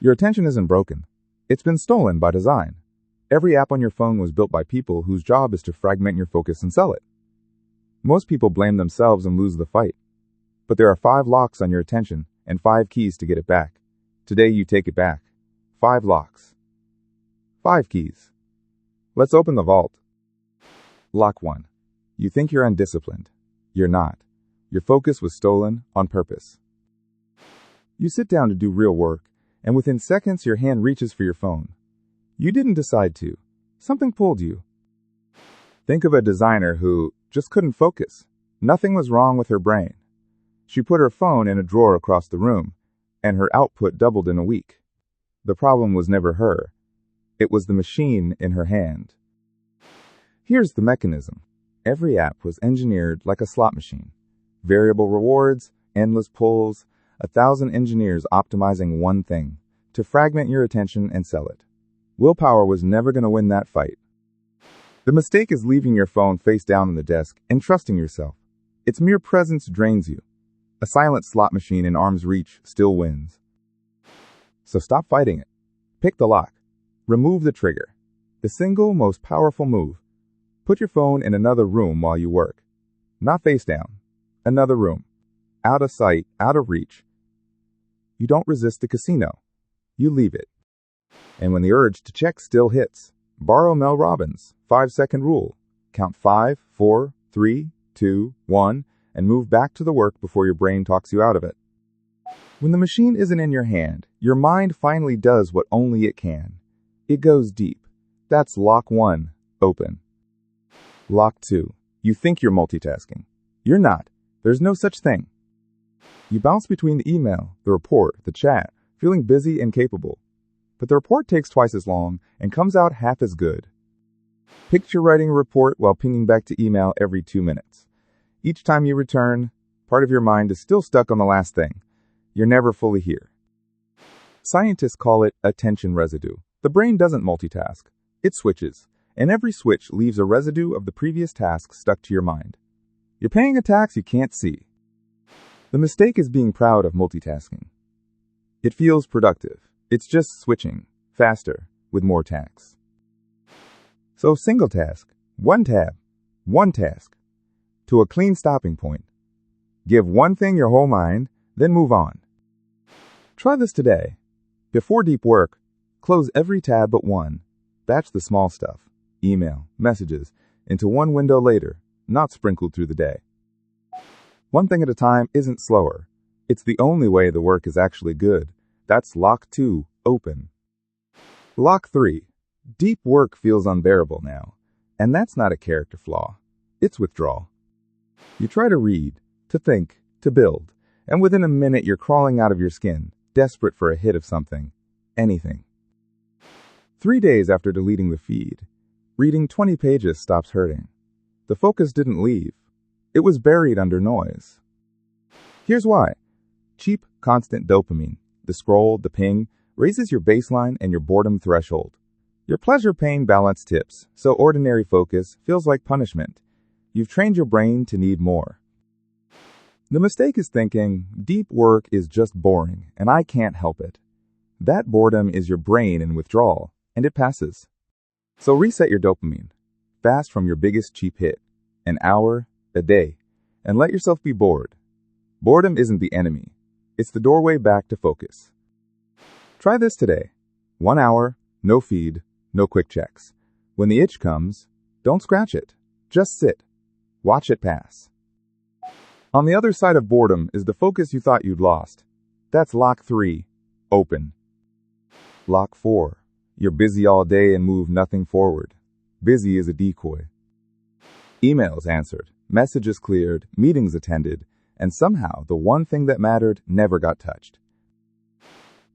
Your attention isn't broken. It's been stolen by design. Every app on your phone was built by people whose job is to fragment your focus and sell it. Most people blame themselves and lose the fight. But there are 5 locks on your attention and 5 keys to get it back. Today you take it back. 5 locks. 5 keys. Let's open the vault. Lock 1. You think you're undisciplined. You're not. Your focus was stolen on purpose. You sit down to do real work, and within seconds your hand reaches for your phone. You didn't decide to. Something pulled you. Think of a designer who just couldn't focus. Nothing was wrong with her brain. She put her phone in a drawer across the room, and her output doubled in a week. The problem was never her. It was the machine in her hand. Here's the mechanism. Every app was engineered like a slot machine. Variable rewards, endless pulls, 1,000 engineers optimizing one thing, to fragment your attention and sell it. Willpower was never going to win that fight. The mistake is leaving your phone face down on the desk and trusting yourself. Its mere presence drains you. A silent slot machine in arm's reach still wins. So stop fighting it. Pick the lock. Remove the trigger. The single most powerful move. Put your phone in another room while you work. Not face down. Another room. Out of sight, out of reach. You don't resist the casino. You leave it. And when the urge to check still hits, borrow Mel Robbins' 5-second rule. Count 5, 4, 3, 2, 1, and move back to the work before your brain talks you out of it. When the machine isn't in your hand, your mind finally does what only it can. It goes deep. That's lock 1, open. Lock 2, you think you're multitasking. You're not. There's no such thing. You bounce between the email, the report, the chat, feeling busy and capable. But the report takes twice as long and comes out half as good. Picture writing a report while pinging back to email every 2 minutes. Each time you return, part of your mind is still stuck on the last thing. You're never fully here. Scientists call it attention residue. The brain doesn't multitask. It switches, and every switch leaves a residue of the previous task stuck to your mind. You're paying a tax you can't see. The mistake is being proud of multitasking. It feels productive. It's just switching, faster, with more tasks. So single task, one tab, one task, to a clean stopping point. Give one thing your whole mind, then move on. Try this today. Before deep work, close every tab but one. Batch the small stuff, email, messages, into one window later, not sprinkled through the day. One thing at a time isn't slower. It's the only way the work is actually good. That's lock 2, open. Lock 3, deep work feels unbearable now. And that's not a character flaw. It's withdrawal. You try to read, to think, to build, and within a minute you're crawling out of your skin, desperate for a hit of something, anything. 3 days after deleting the feed, reading 20 pages stops hurting. The focus didn't leave. It was buried under noise. Here's why. Cheap, constant dopamine, the scroll, the ping, raises your baseline and your boredom threshold. Your pleasure-pain balance tips, so ordinary focus feels like punishment. You've trained your brain to need more. The mistake is thinking, deep work is just boring, and I can't help it. That boredom is your brain in withdrawal, and it passes. So reset your dopamine. Fast from your biggest cheap hit. An hour, a day, and let yourself be bored. Boredom isn't the enemy. It's the doorway back to focus. Try this today. 1 hour, no feed, no quick checks. When the itch comes, don't scratch it. Just sit. Watch it pass. On the other side of boredom is the focus you thought you'd lost. That's lock 3, open. Lock 4, you're busy all day and move nothing forward. Busy is a decoy. Emails answered, messages cleared, meetings attended, and somehow the one thing that mattered never got touched.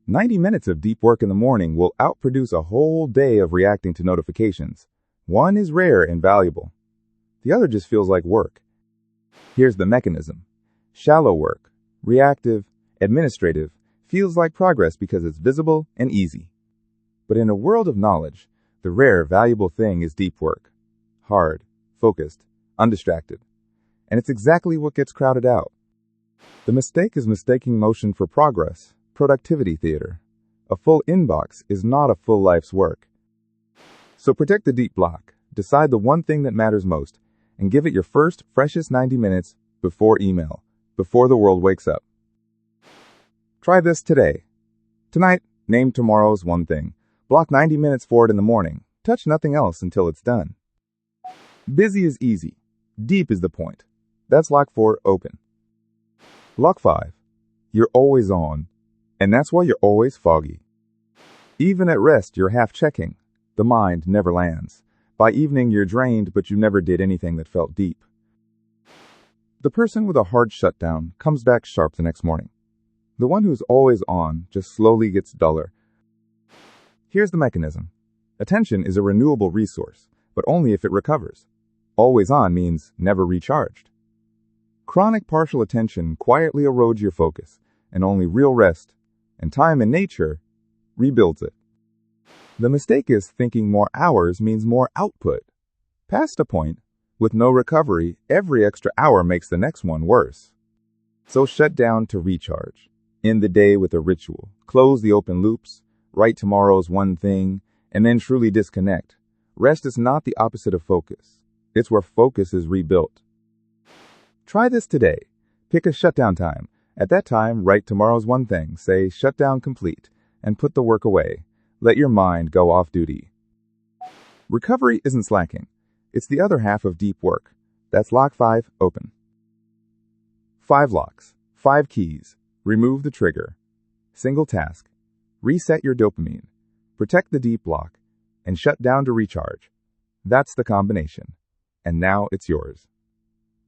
90 minutes of deep work in the morning will outproduce a whole day of reacting to notifications. One is rare and valuable. The other just feels like work. Here's the mechanism. Shallow work, reactive, administrative, feels like progress because it's visible and easy. But in a world of knowledge, the rare, valuable thing is deep work. Hard, focused, undistracted. And it's exactly what gets crowded out. The mistake is mistaking motion for progress, productivity theater. A full inbox is not a full life's work. So protect the deep block, decide the one thing that matters most, and give it your first, freshest 90 minutes before email, before the world wakes up. Try this today. Tonight, name tomorrow's one thing. Block 90 minutes for it in the morning. Touch nothing else until it's done. Busy is easy. Deep is the point. That's lock 4, open. Lock 5. You're always on, and that's why you're always foggy. Even at rest, you're half checking. The mind never lands. By evening, you're drained, but you never did anything that felt deep. The person with a hard shutdown comes back sharp the next morning. The one who's always on just slowly gets duller. Here's the mechanism. Attention is a renewable resource, but only if it recovers. Always on means never recharged. Chronic partial attention quietly erodes your focus, and only real rest and time in nature rebuilds it. The mistake is thinking more hours means more output. Past a point, with no recovery, every extra hour makes the next one worse. So shut down to recharge. End the day with a ritual. Close the open loops. Write tomorrow's one thing, and then truly disconnect. Rest is not the opposite of focus. It's where focus is rebuilt. Try this today. Pick a shutdown time. At that time, write tomorrow's one thing. Say, shutdown complete, and put the work away. Let your mind go off duty. Recovery isn't slacking. It's the other half of deep work. That's lock 5, open. 5 locks, 5 keys. Remove the trigger. Single task. Reset your dopamine. Protect the deep block. And shut down to recharge. That's the combination. And now it's yours.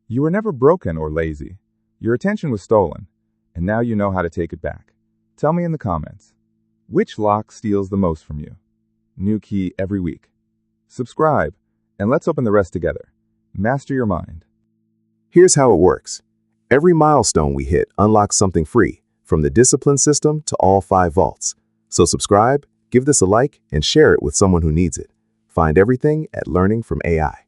You were never broken or lazy. Your attention was stolen. And now you know how to take it back. Tell me in the comments. Which lock steals the most from you? New key every week. Subscribe, and let's open the rest together. Master your mind. Here's how it works. Every milestone we hit unlocks something free, from the discipline system to all 5 vaults. So subscribe, give this a like, and share it with someone who needs it. Find everything at Learning from AI.